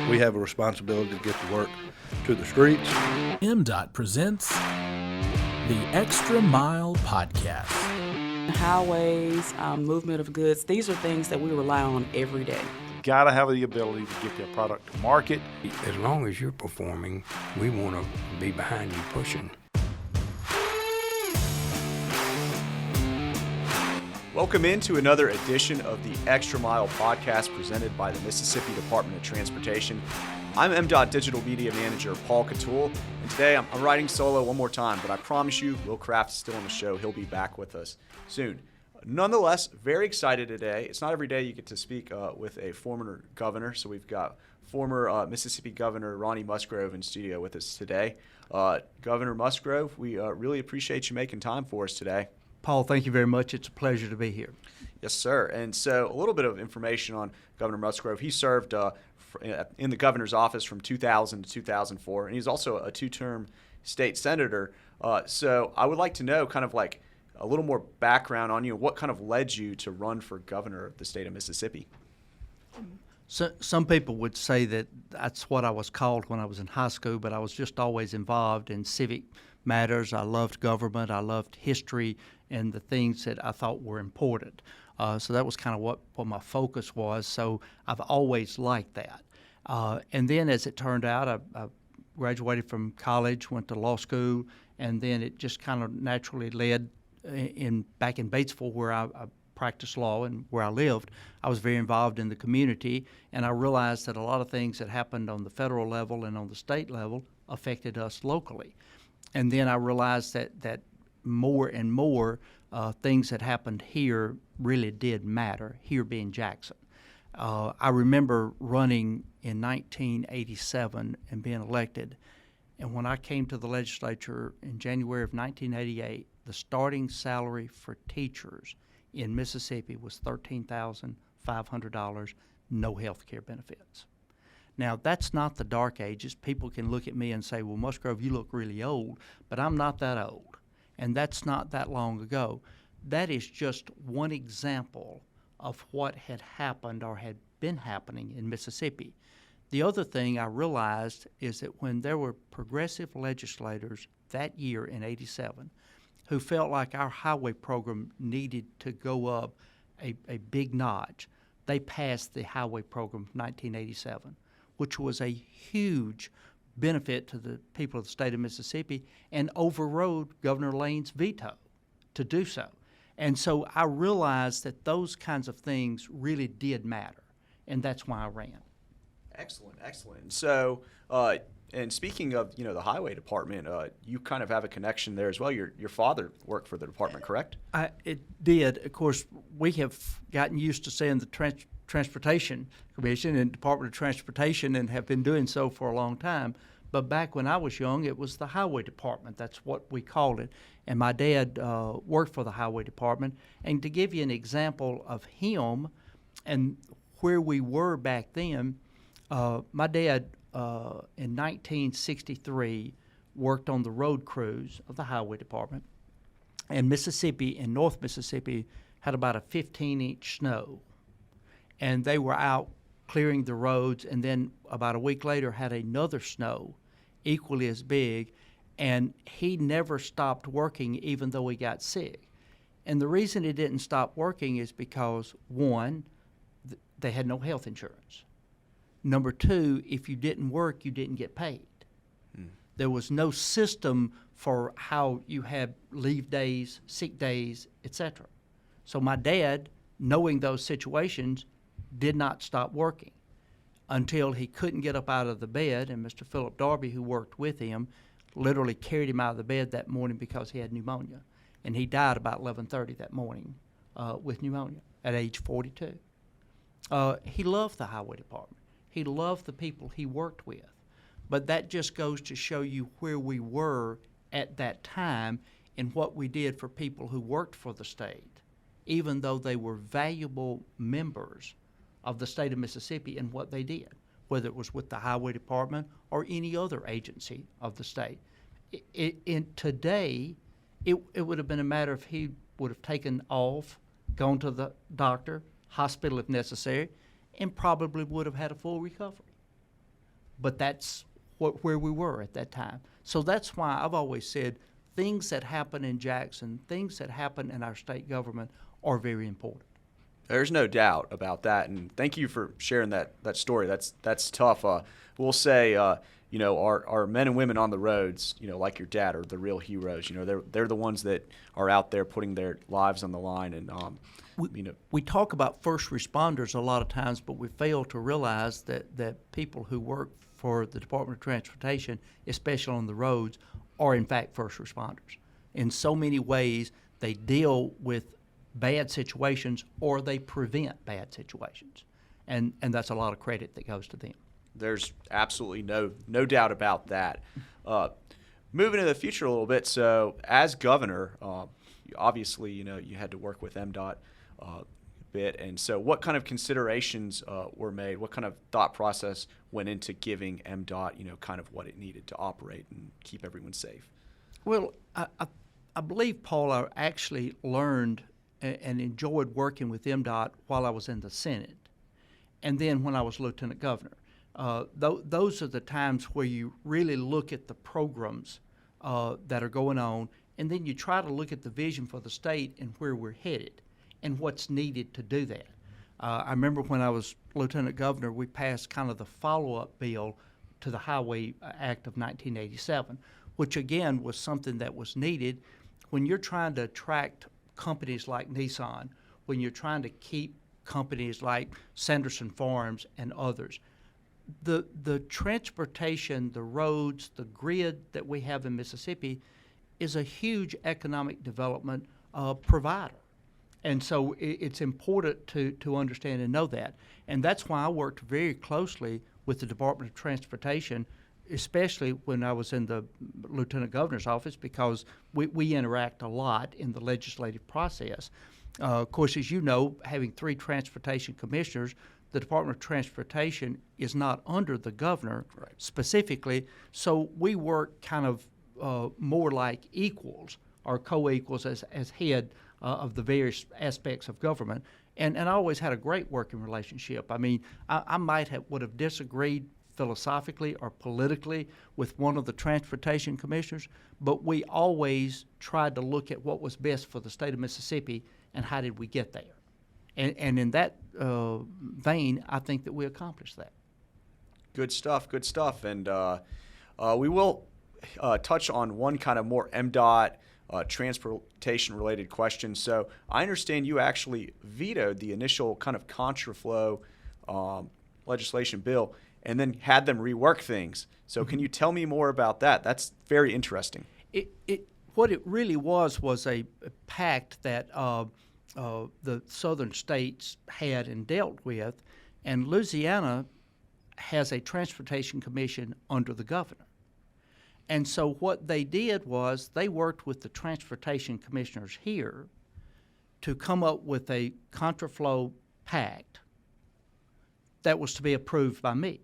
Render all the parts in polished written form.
we have a responsibility to get the work to the streets. MDOT presents the Extra Mile Podcast. Highways, movement of goods, these are things that we rely on every day. Got to have the ability to get their product to market. As long as you're performing, we want to be behind you pushing. Welcome into another edition of the Extra Mile Podcast presented by the Mississippi Department of Transportation. I'm MDOT Digital Media Manager Paul Catul, and today I'm riding solo one more time, but I promise you Will Kraft is still on the show. He'll be back with us soon. Nonetheless, very excited today. It's not every day you get to speak with a former governor, so we've got former Mississippi Governor Ronnie Musgrove in studio with us today. Governor Musgrove, we really appreciate you making time for us today. Paul, thank you very much. It's a pleasure to be here. Yes, sir. And so a little bit of information on Governor Musgrove. He served in the governor's office from 2000 to 2004, and he's also a two-term state senator. So I would like to know kind of like a little more background on you. What kind of led you to run for governor of the state of Mississippi? So, some people would say that that's what I was called when I was in high school, but I was just always involved in civic matters. I loved government. I loved history and the things that I thought were important. So that was kind of what my focus was. So I've always liked that. And then as it turned out, I graduated from college, went to law school, and then it just kind of naturally led back in Batesville where I practiced law and where I lived. I was very involved in the community, and I realized that a lot of things that happened on the federal level and on the state level affected us locally. And then I realized that more and more things that happened here really did matter, here being Jackson. I remember running in 1987 and being elected, and when I came to the legislature in January of 1988, the starting salary for teachers in Mississippi was $13,500, no health care benefits. Now, that's not the dark ages. People can look at me and say, well, Musgrove, you look really old, but I'm not that old, and that's not that long ago. That is just one example of what had happened or had been happening in Mississippi. The other thing I realized is that when there were progressive legislators that year in '87 who felt like our highway program needed to go up a big notch, they passed the highway program of 1987, which was a huge benefit to the people of the state of Mississippi and overrode Governor Lane's veto to do so. And so I realized that those kinds of things really did matter, and that's why I ran. Excellent, excellent. So, and speaking of, the highway department, you kind of have a connection there as well. Your father worked for the department, correct? It did. Of course, we have gotten used to saying the Transportation Commission and Department of Transportation and have been doing so for a long time. But back when I was young, it was the Highway Department. That's what we called it. And my dad worked for the Highway Department. And to give you an example of him and where we were back then, my dad in 1963 worked on the road crews of the Highway Department. And Mississippi and North Mississippi had about a 15-inch snow. And they were out clearing the roads, and then about a week later had another snow equally as big, and he never stopped working even though he got sick. And the reason he didn't stop working is because, one, they had no health insurance. Number two, if you didn't work, you didn't get paid. There was no system for how you had leave days, sick days, etc. So my dad, knowing those situations, did not stop working until he couldn't get up out of the bed, and Mr. Philip Darby, who worked with him, literally carried him out of the bed that morning because he had pneumonia. And he died about 11:30 that morning with pneumonia at age 42. He loved the highway department. He loved the people he worked with. But that just goes to show you where we were at that time and what we did for people who worked for the state, even though they were valuable members of the state of Mississippi and what they did, whether it was with the highway department or any other agency of the state. Today, it would have been a matter if he would have taken off, gone to the doctor, hospital if necessary, and probably would have had a full recovery. but that's where we were at that time. So that's why I've always said things that happen in Jackson, things that happen in our state government are very important. There's no doubt about that, and thank you for sharing that story. That's tough. We'll say, our men and women on the roads, like your dad, are the real heroes. They're the ones that are out there putting their lives on the line, and we talk about first responders a lot of times, but we fail to realize that people who work for the Department of Transportation, especially on the roads, are in fact first responders. In so many ways, they deal with bad situations or they prevent bad situations. And that's a lot of credit that goes to them. There's absolutely no doubt about that. Moving to the future a little bit, so as governor, obviously, you had to work with MDOT a bit, and so what kind of considerations were made? What kind of thought process went into giving MDOT, kind of what it needed to operate and keep everyone safe? Well, I believe, Paul, I actually learned and enjoyed working with MDOT while I was in the Senate, and then when I was lieutenant governor. Those are the times where you really look at the programs that are going on, and then you try to look at the vision for the state and where we're headed and what's needed to do that. I remember when I was lieutenant governor, we passed kind of the follow-up bill to the Highway Act of 1987, which again was something that was needed when you're trying to attract companies like Nissan, when you're trying to keep companies like Sanderson Farms and others. The transportation, the roads, the grid that we have in Mississippi is a huge economic development provider. And so it's important to understand and know that. And that's why I worked very closely with the Department of Transportation, especially when I was in the Lieutenant Governor's office, because we interact a lot in the legislative process. Of course, as you know, having 3 transportation commissioners, the Department of Transportation is not under the governor specifically, so we work kind of more like equals or co-equals as head of the various aspects of government. And I always had a great working relationship. I mean, I would have disagreed philosophically or politically with one of the transportation commissioners, but we always tried to look at what was best for the state of Mississippi and how did we get there. And in that vein, I think that we accomplished that. Good stuff. And we will touch on one kind of more MDOT transportation-related question. So I understand you actually vetoed the initial kind of contraflow legislation bill and then had them rework things. So can you tell me more about that? That's very interesting. What it really was a pact that the southern states had and dealt with, and Louisiana has a transportation commission under the governor. And so what they did was they worked with the transportation commissioners here to come up with a contraflow pact that was to be approved by me.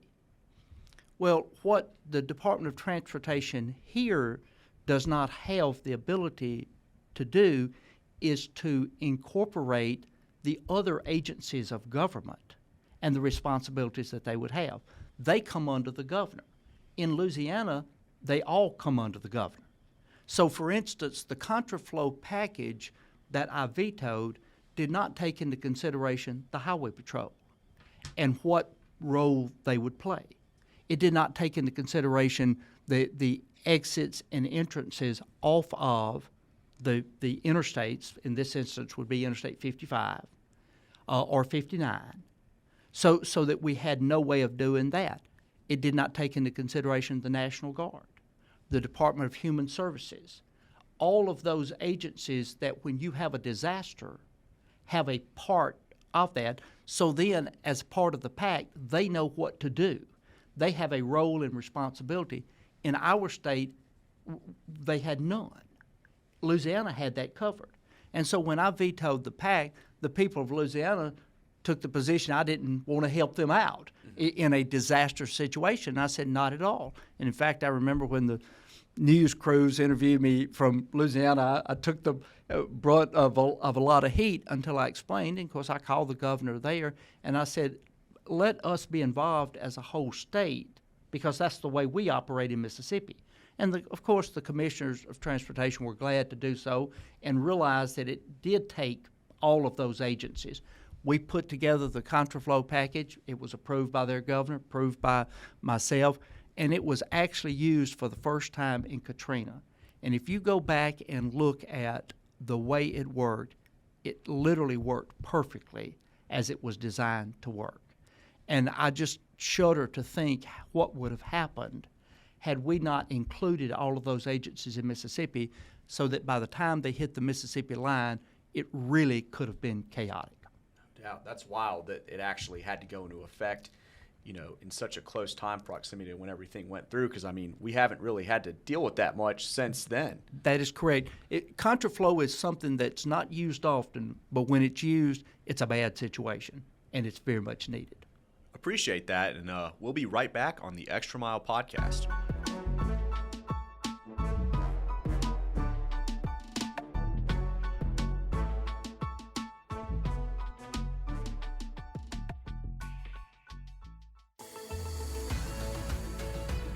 Well, what the Department of Transportation here does not have the ability to do is to incorporate the other agencies of government and the responsibilities that they would have. They come under the governor. In Louisiana, they all come under the governor. So, for instance, the contraflow package that I vetoed did not take into consideration the Highway Patrol and what role they would play. It did not take into consideration the exits and entrances off of the interstates. In this instance would be Interstate 55 or 59, so that we had no way of doing that. It did not take into consideration the National Guard, the Department of Human Services, all of those agencies that when you have a disaster have a part of that. So then, as part of the pact, they know what to do. They have a role and responsibility. In our state, they had none. Louisiana had that covered. And so when I vetoed the pact, the people of Louisiana took the position I didn't want to help them out in a disaster situation. I said, not at all. And in fact, I remember when the news crews interviewed me from Louisiana, I took the brunt of a lot of heat until I explained. And of course, I called the governor there and I said, let us be involved as a whole state because that's the way we operate in Mississippi. And of course, the commissioners of transportation were glad to do so and realized that it did take all of those agencies. We put together the contraflow package. It was approved by their governor, approved by myself, and it was actually used for the first time in Katrina. And if you go back and look at the way it worked, it literally worked perfectly as it was designed to work. And I just shudder to think what would have happened had we not included all of those agencies in Mississippi, so that by the time they hit the Mississippi line, it really could have been chaotic. No doubt. That's wild that it actually had to go into effect, in such a close time proximity to when everything went through, because, we haven't really had to deal with that much since then. That is correct. Contraflow is something that's not used often, but when it's used, it's a bad situation, and it's very much needed. Appreciate that, and we'll be right back on the Extra Mile podcast.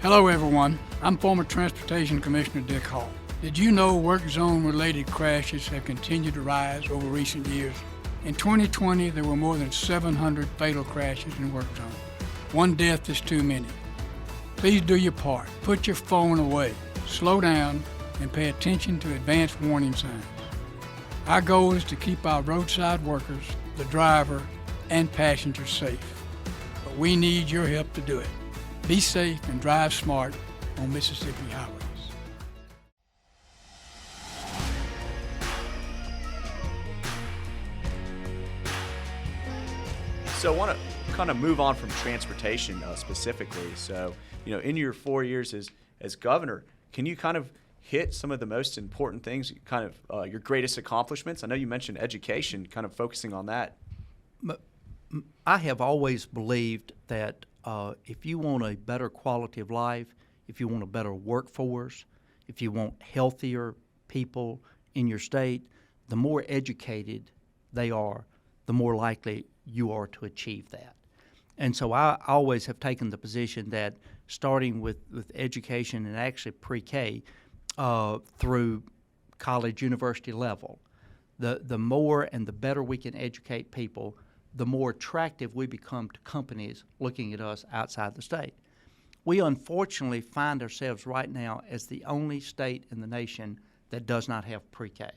Hello everyone, I'm former Transportation Commissioner Dick Hall. Did you know work zone related crashes have continued to rise over recent years? In 2020, there were more than 700 fatal crashes in work zone. One death is too many. Please do your part. Put your phone away, slow down, and pay attention to advanced warning signs. Our goal is to keep our roadside workers, the driver, and passengers safe. But we need your help to do it. Be safe and drive smart on Mississippi highways. So I want to kind of move on from transportation specifically. So, in your 4 years as governor, can you kind of hit some of the most important things, kind of your greatest accomplishments? I know you mentioned education, kind of focusing on that. I have always believed that if you want a better quality of life, if you want a better workforce, if you want healthier people in your state, the more educated they are, the more likely you are to achieve that. And so I always have taken the position that starting with education and actually pre-K through college, university level, the more and the better we can educate people, the more attractive we become to companies looking at us outside the state. We unfortunately find ourselves right now as the only state in the nation that does not have pre-K.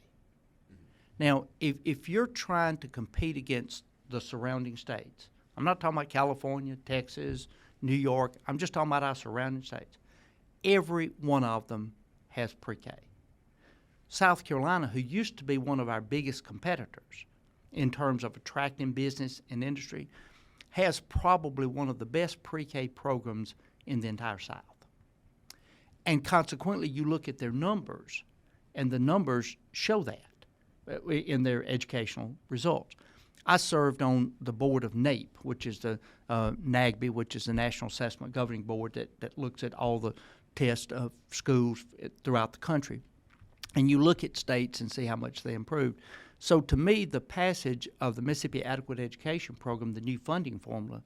Now, if you're trying to compete against the surrounding states, I'm not talking about California, Texas, New York, I'm just talking about our surrounding states. Every one of them has pre-K. South Carolina, who used to be one of our biggest competitors in terms of attracting business and industry, has probably one of the best pre-K programs in the entire South. And consequently, you look at their numbers, and the numbers show that in their educational results. I served on the board of NAEP, which is the NAGB, which is the National Assessment Governing Board that looks at all the tests of schools throughout the country. And you look at states and see how much they improved. So to me, the passage of the Mississippi Adequate Education Program, the new funding formula,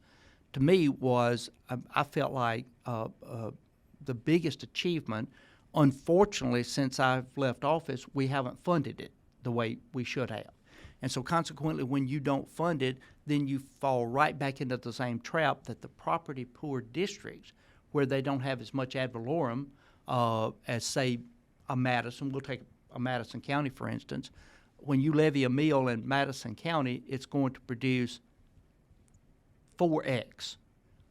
to me was, I felt like the biggest achievement. Unfortunately, since I've left office, we haven't funded it the way we should have. And so consequently, when you don't fund it, then you fall right back into the same trap that the property poor districts, where they don't have as much ad valorem as, say, a Madison. We'll take a Madison County, for instance. When you levy a mill in Madison County, it's going to produce 4X.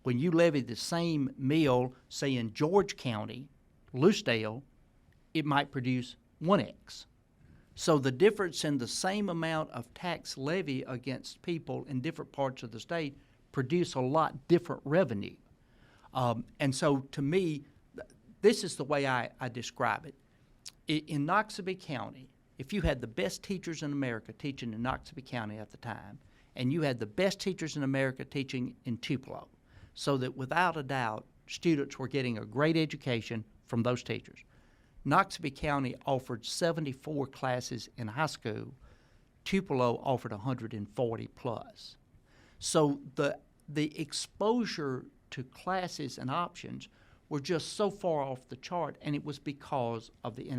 When you levy the same mill, say in George County, Loosedale, it might produce 1X. So the difference in the same amount of tax levy against people in different parts of the state produce a lot different revenue. And so to me, this is the way I describe it. In Noxubee County, if you had the best teachers in America teaching in Noxubee County at the time, and you had the best teachers in America teaching in Tupelo, so that without a doubt, students were getting a great education from those teachers. Noxubee County offered 74 classes in high school. Tupelo offered 140 plus. So the exposure to classes and options were just so far off the chart, and it was because of the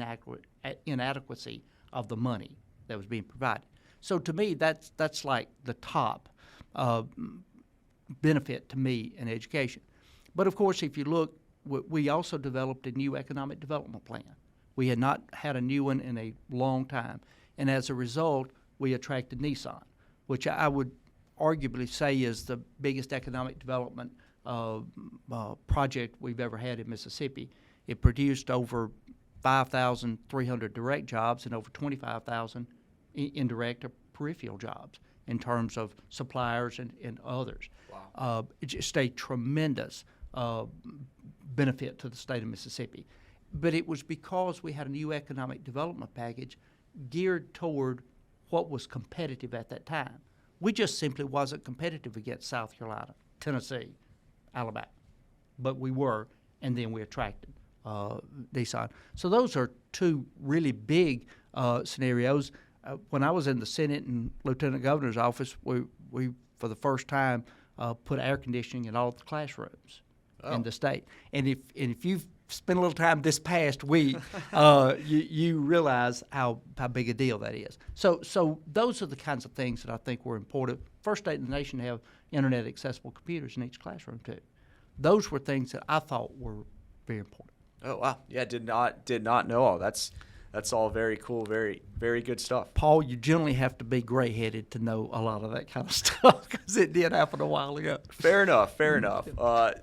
inadequacy of the money that was being provided. So to me, that's like the top benefit to me in education. But of course, if you look, we also developed a new economic development plan. We had not had a new one in a long time, and as a result, we attracted Nissan, which I would arguably say is the biggest economic development project we've ever had in Mississippi. It produced over 5,300 direct jobs and over 25,000 indirect or peripheral jobs in terms of suppliers and others. Wow. It's just a tremendous benefit to the state of Mississippi. But it was because we had a new economic development package geared toward what was competitive at that time. We just simply wasn't competitive against South Carolina, Tennessee, Alabama. But we were, and then we attracted Nissan. So those are two really big scenarios. When I was in the Senate and Lieutenant Governor's office, we for the first time put air conditioning in all the classrooms in the state. And if you've spent a little time this past week, you realize how big a deal that is. So those are the kinds of things that I think were important. First state in the nation to have internet accessible computers in each classroom too. Those were things that I thought were very important. Oh wow! Yeah, did not know all. That's all very cool, very very good stuff. Paul, you generally have to be gray-headed to know a lot of that kind of stuff because it did happen a while ago. Fair enough.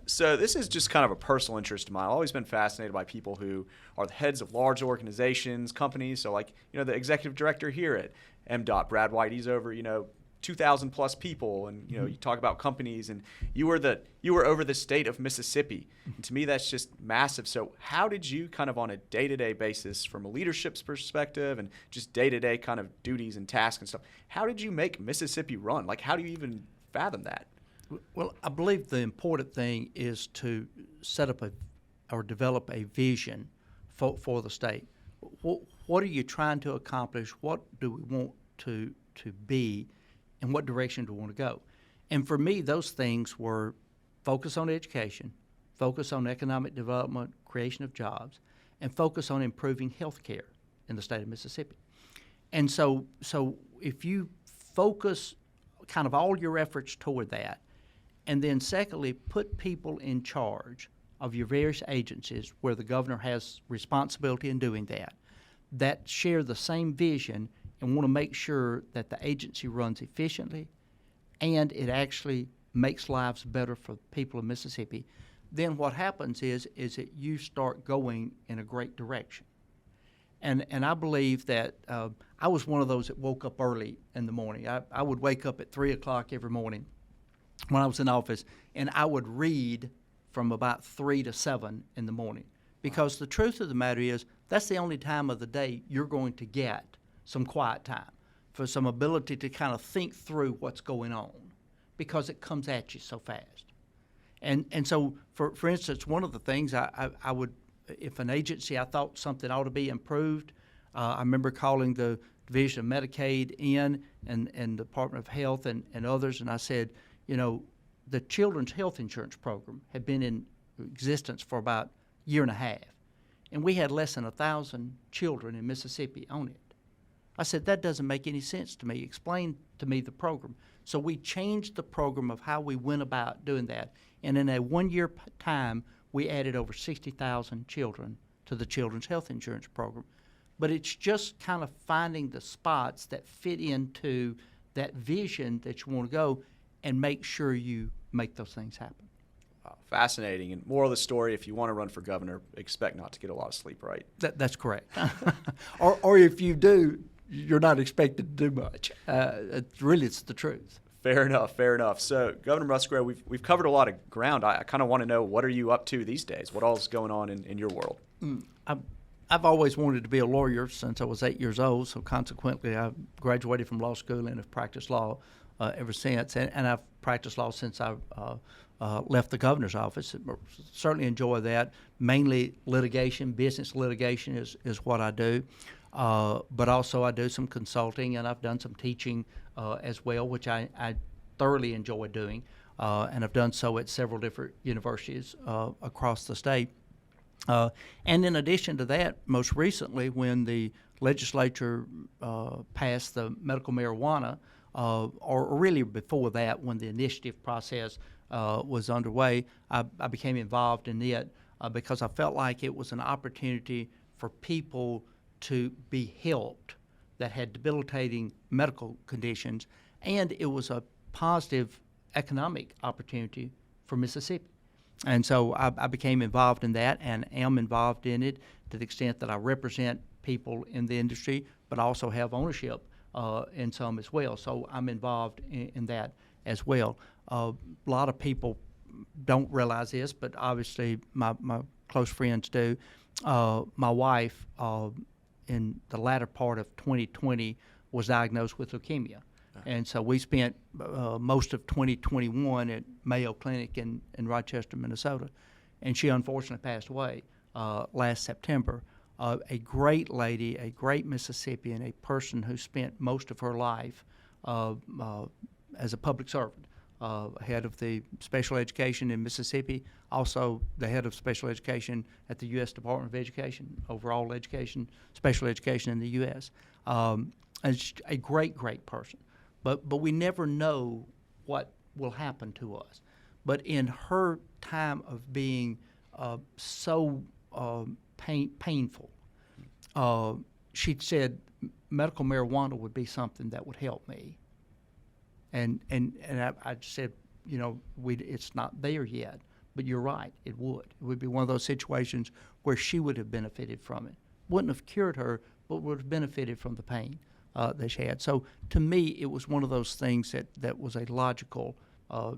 So this is just kind of a personal interest of mine. I've always been fascinated by people who are the heads of large organizations, companies. So like, the executive director here at MDOT, Brad White, he's over, 2,000 plus people, and you talk about companies, and you were over the state of Mississippi. And to me, that's just massive. So how did you kind of on a day-to-day basis, from a leadership's perspective and just day-to-day kind of duties and tasks and stuff, how did you make Mississippi run? Like, how do you even fathom that? Well, I believe the important thing is to set up or develop a vision for the state. What are you trying to accomplish? What do we want to be? And what direction do we want to go? And for me, those things were focus on education, focus on economic development, creation of jobs, and focus on improving health care in the state of Mississippi. And so if you focus kind of all your efforts toward that, and then secondly, put people in charge of your various agencies where the governor has responsibility in doing that share the same vision and want to make sure that the agency runs efficiently and it actually makes lives better for the people of Mississippi, then what happens is that you start going in a great direction. And I believe that I was one of those that woke up early in the morning. I would wake up at 3 o'clock every morning when I was in office, and I would read from about 3 to 7 in the morning. Because the truth of the matter is that's the only time of the day you're going to get some quiet time, for some ability to kind of think through what's going on, because it comes at you so fast. And so, for instance, one of the things I would, if an agency I thought something ought to be improved, I remember calling the Division of Medicaid in and the Department of Health and others, and I said, the Children's Health Insurance Program had been in existence for about a year and a half, and we had less than 1,000 children in Mississippi on it. I said, that doesn't make any sense to me. Explain to me the program. So we changed the program of how we went about doing that. And in a 1-year time, we added over 60,000 children to the Children's Health Insurance Program. But it's just kind of finding the spots that fit into that vision that you want to go and make sure you make those things happen. Wow, fascinating. And moral of the story, if you want to run for governor, expect not to get a lot of sleep, right? That's correct. or if you do, you're not expected to do much. It's the truth. Fair enough. So, Governor Musgrove, we've covered a lot of ground. I kind of want to know, what are you up to these days? What all is going on in your world? I've always wanted to be a lawyer since I was 8 years old, so consequently I graduated from law school and have practiced law ever since. And I've practiced law since I left the governor's office. Certainly enjoy that. Mainly litigation, business litigation is what I do. But also I do some consulting, and I've done some teaching as well, which I thoroughly enjoy doing. and I've done so at several different universities across the state. And in addition to that, most recently, when the legislature passed the medical marijuana, or really before that, when the initiative process was underway, I became involved in it because I felt like it was an opportunity for people to be helped that had debilitating medical conditions, and it was a positive economic opportunity for Mississippi. And so I became involved in that and am involved in it to the extent that I represent people in the industry, but also have ownership in some as well. So I'm involved in that as well. A lot of people don't realize this, but obviously my close friends do. My wife, in the latter part of 2020, was diagnosed with leukemia. And so we spent most of 2021 at Mayo Clinic in Rochester, Minnesota. And she unfortunately passed away last September. A great lady, a great Mississippian, a person who spent most of her life as a public servant, head of the special education in Mississippi, also the head of special education at the U.S. Department of Education, overall education, special education in the U.S. And she's a great, great person. But we never know what will happen to us. But in her time of being so painful, she said medical marijuana would be something that would help me. And I said, it's not there yet, but you're right, it would. It would be one of those situations where she would have benefited from it. Wouldn't have cured her, but would have benefited from the pain that she had. So to me, it was one of those things that was a logical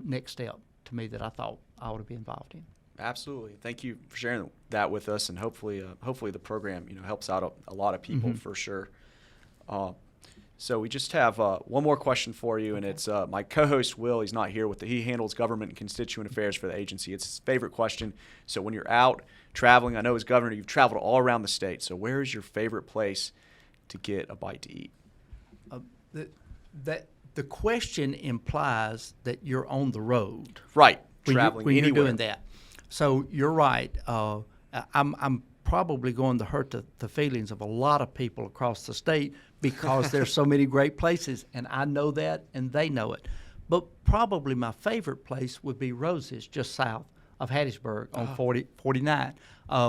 next step to me that I thought I ought to be involved in. Absolutely. Thank you for sharing that with us, and hopefully the program helps out a lot of people for sure. So we just have one more question for you, and it's my co-host Will. He's not here he handles government and constituent affairs for the agency. It's his favorite question. So when you're out traveling, I know as governor you've traveled all around the state. So where is your favorite place to get a bite to eat? The question implies that you're on the road, right? When Traveling you're anywhere. doing that. So you're right. I'm probably going to hurt the feelings of a lot of people across the state because there's so many great places, and I know that, and they know it. But probably my favorite place would be Rose's, just south of Hattiesburg on 49.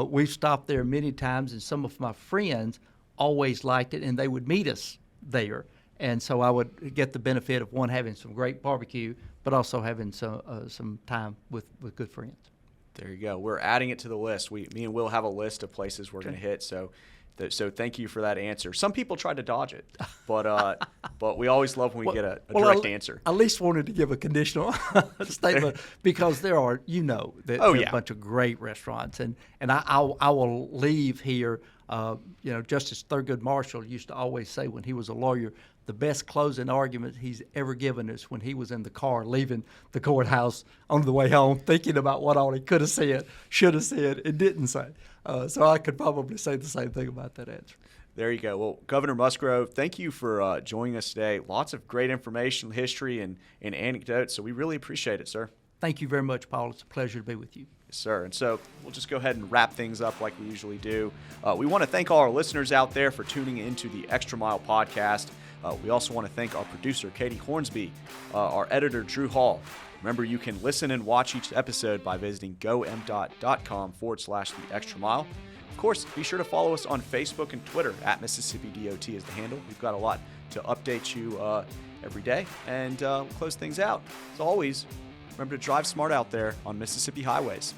We've stopped there many times, and some of my friends always liked it, and they would meet us there. And so I would get the benefit of, one, having some great barbecue, but also having some time with good friends. There you go. We're adding it to the list. Me and Will have a list of places we're going to hit. So thank you for that answer. Some people try to dodge it, but we always love when we get a direct answer. I at least wanted to give a conditional statement because there are, there are a bunch of great restaurants, and I will leave here. Justice Thurgood Marshall used to always say when he was a lawyer, the best closing argument he's ever given is when he was in the car leaving the courthouse on the way home, thinking about what all he could have said, should have said, and didn't say. So I could probably say the same thing about that answer. There you go. Well, Governor Musgrove, thank you for joining us today. Lots of great information, history, and anecdotes, so we really appreciate it, sir. Thank you very much, Paul. It's a pleasure to be with you. Yes, sir. And so we'll just go ahead and wrap things up like we usually do. We want to thank all our listeners out there for tuning into the Extra Mile podcast. We also want to thank our producer, Katie Hornsby, our editor, Drew Hall. Remember, you can listen and watch each episode by visiting gomdot.com/the extra mile. Of course, be sure to follow us on Facebook and Twitter at Mississippi DOT is the handle. We've got a lot to update you every day. And we'll close things out. As always, remember to drive smart out there on Mississippi highways.